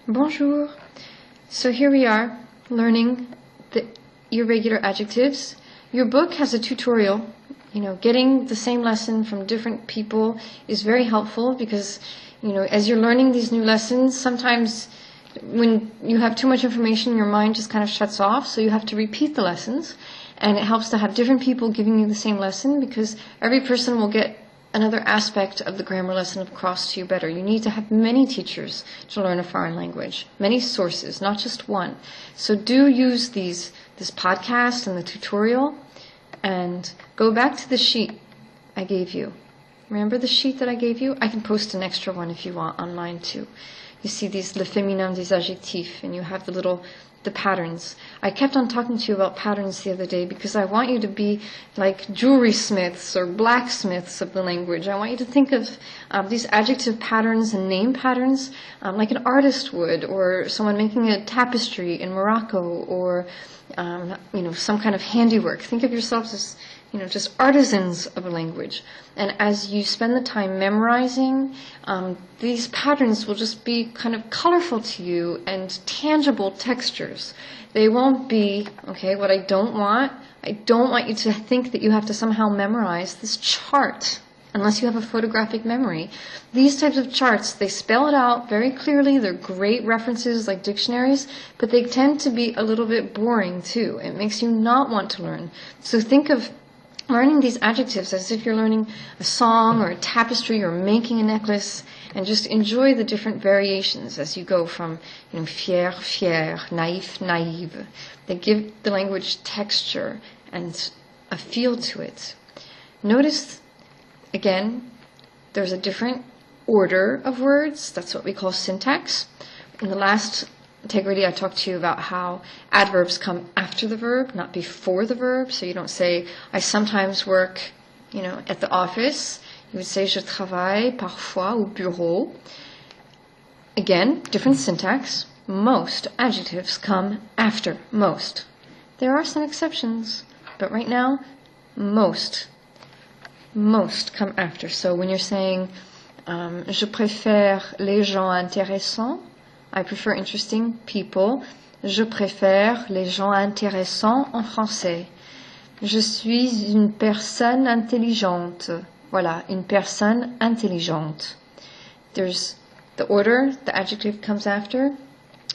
Bonjour. So here we are, learning the irregular adjectives. Your book has a tutorial. Getting the same lesson from different people is very helpful because, as you're learning these new lessons, sometimes when you have too much information, your mind just kind of shuts off, so you have to repeat the lessons. And it helps to have different people giving you the same lesson because every person will get another aspect of the grammar lesson across to you better. You need to have many teachers to learn a foreign language, many sources, not just one. So do use this podcast and the tutorial, and go back to the sheet I gave you. Remember the sheet that I gave you? I can post an extra one if you want online too. You see these le féminin des adjectifs, and you have the patterns. I kept on talking to you about patterns the other day because I want you to be like jewelry smiths or blacksmiths of the language. I want you to think of these adjective patterns and name patterns like an artist would, or someone making a tapestry in Morocco, or some kind of handiwork. Think of yourselves as just artisans of a language. And as you spend the time memorizing, these patterns will just be kind of colorful to you and tangible textures. They won't be, what I don't want you to think that you have to somehow memorize this chart, unless you have a photographic memory. These types of charts, they spell it out very clearly. They're great references like dictionaries, but they tend to be a little bit boring too. It makes you not want to learn. So think of learning these adjectives as if you're learning a song or a tapestry or making a necklace, and just enjoy the different variations as you go from fier, fier, naïf, naïve. They give the language texture and a feel to it. Notice, again, there's a different order of words. That's what we call syntax. In the last Integrity, I talked to you about how adverbs come after the verb, not before the verb. So you don't say, I sometimes work, at the office. You would say, je travaille parfois au bureau. Again, different syntax. Most adjectives come after. Most. There are some exceptions, but right now, most come after. So when you're saying, je préfère les gens intéressants, I prefer interesting people. Je préfère les gens intéressants en français. Je suis une personne intelligente. Voilà, une personne intelligente. There's the order, the adjective comes after,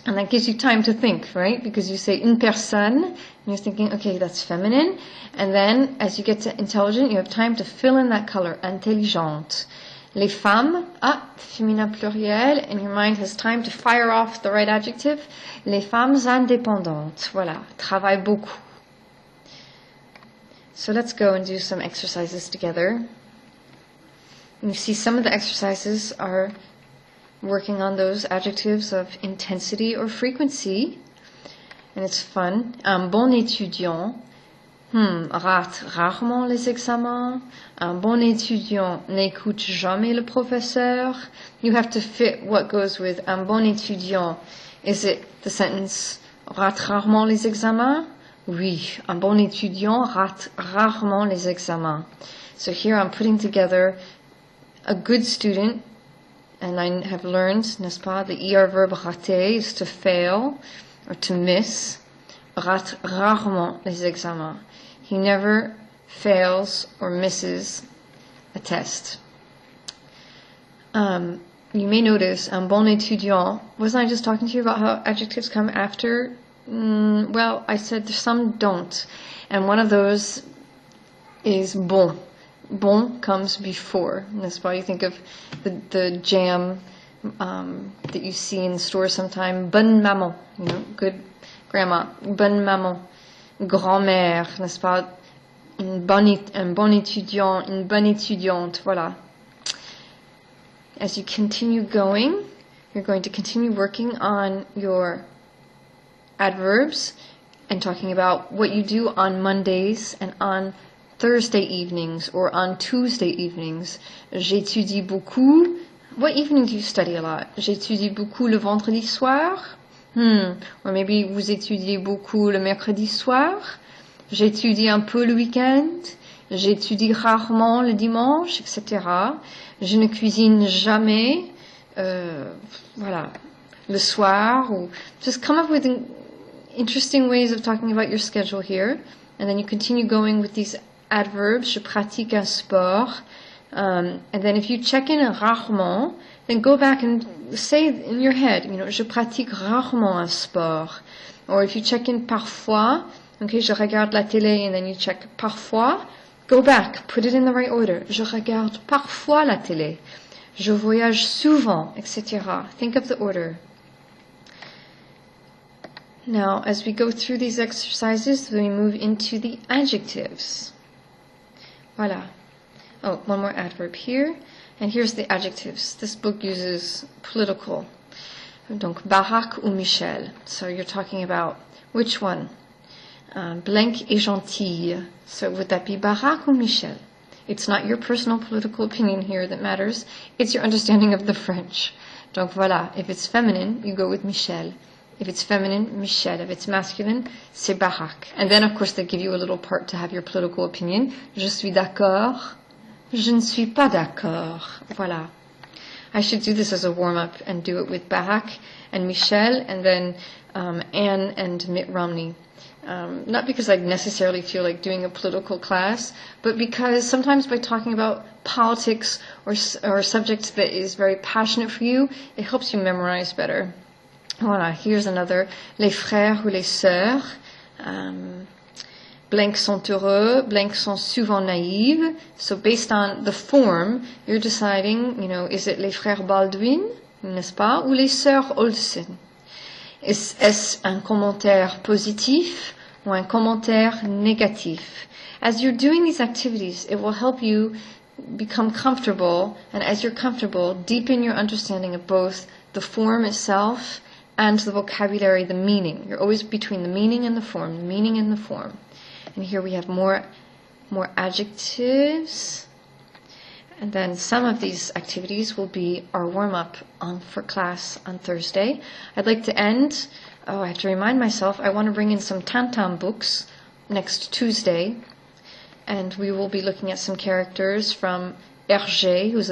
and that gives you time to think, right? Because you say une personne, and you're thinking, okay, that's feminine. And then as you get to intelligent, you have time to fill in that color, intelligente. Les femmes, féminin pluriel, and your mind has time to fire off the right adjective. Les femmes indépendantes, voilà, travaillent beaucoup. So let's go and do some exercises together. You see some of the exercises are working on those adjectives of intensity or frequency, and it's fun. Un bon étudiant rate rarement les examens. Un bon étudiant n'écoute jamais le professeur. You have to fit what goes with un bon étudiant. Is it the sentence rate rarement les examens? Oui, un bon étudiant rate rarement les examens. So here I'm putting together a good student, and I have learned, n'est-ce pas, the ER verb rater is to fail or to miss. Rate rarement les examens. He never fails or misses a test. You may notice, un bon étudiant, wasn't I just talking to you about how adjectives come after? Well, I said some don't. And one of those is bon. Bon comes before. And that's why you think of the jam that you see in the store sometime. Bonne maman, good grandma. Bonne maman. Grand-mère, n'est-ce pas? Un bon étudiant, une bonne étudiante, voilà. As you continue going, you're going to continue working on your adverbs and talking about what you do on Mondays and on Thursday evenings or on Tuesday evenings. J'étudie beaucoup. What evening do you study a lot? J'étudie beaucoup le vendredi soir. Or maybe vous étudiez beaucoup le mercredi soir. J'étudie un peu le week-end. J'étudie rarement le dimanche, etc. Je ne cuisine jamais. Voilà. le soir, or just come up with interesting ways of talking about your schedule here. And then you continue going with these adverbs. Je pratique un sport. And then if you check in rarement, then go back and say in your head, je pratique rarement un sport. Or if you check in parfois, okay, je regarde la télé, and then you check parfois, go back, put it in the right order. Je regarde parfois la télé. Je voyage souvent, etc. Think of the order. Now, as we go through these exercises, we move into the adjectives. Voilà. Oh, one more adverb here. And here's the adjectives. This book uses political. Donc, Barack ou Michel. So you're talking about which one? Blank est gentille. So would that be Barack or Michel? It's not your personal political opinion here that matters. It's your understanding of the French. Donc voilà, if it's feminine, you go with Michel. If it's feminine, Michel. If it's masculine, c'est Barack. And then, of course, they give you a little part to have your political opinion. Je suis d'accord. Je ne suis pas d'accord. Voilà. I should do this as a warm-up and do it with Barack and Michel, and then Anne and Mitt Romney. Not because I necessarily feel like doing a political class, but because sometimes by talking about politics or a subject that is very passionate for you, it helps you memorize better. Voilà, here's another. Les frères ou les sœurs. Blank sont heureux, blank sont souvent naïves. So based on the form, you're deciding, is it les frères Baldwin, n'est-ce pas, ou les sœurs Olsen? Est-ce un commentaire positif ou un commentaire négatif? As you're doing these activities, it will help you become comfortable, and as you're comfortable, deepen your understanding of both the form itself and the vocabulary, the meaning. You're always between the meaning and the form, the meaning and the form. And here we have more adjectives. And then some of these activities will be our warm-up for class on Thursday. I'd like to end, I have to remind myself, I want to bring in some Tintin books next Tuesday. And we will be looking at some characters from Hergé, who was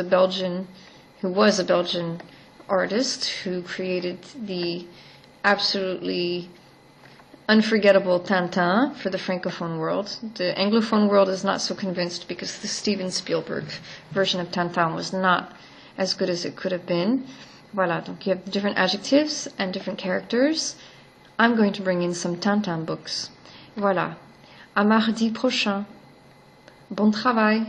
a Belgian artist who created the absolutely unforgettable Tintin for the Francophone world. The Anglophone world is not so convinced because the Steven Spielberg version of Tintin was not as good as it could have been. Voilà, donc you have different adjectives and different characters. I'm going to bring in some Tintin books. Voilà. À mardi prochain. Bon travail.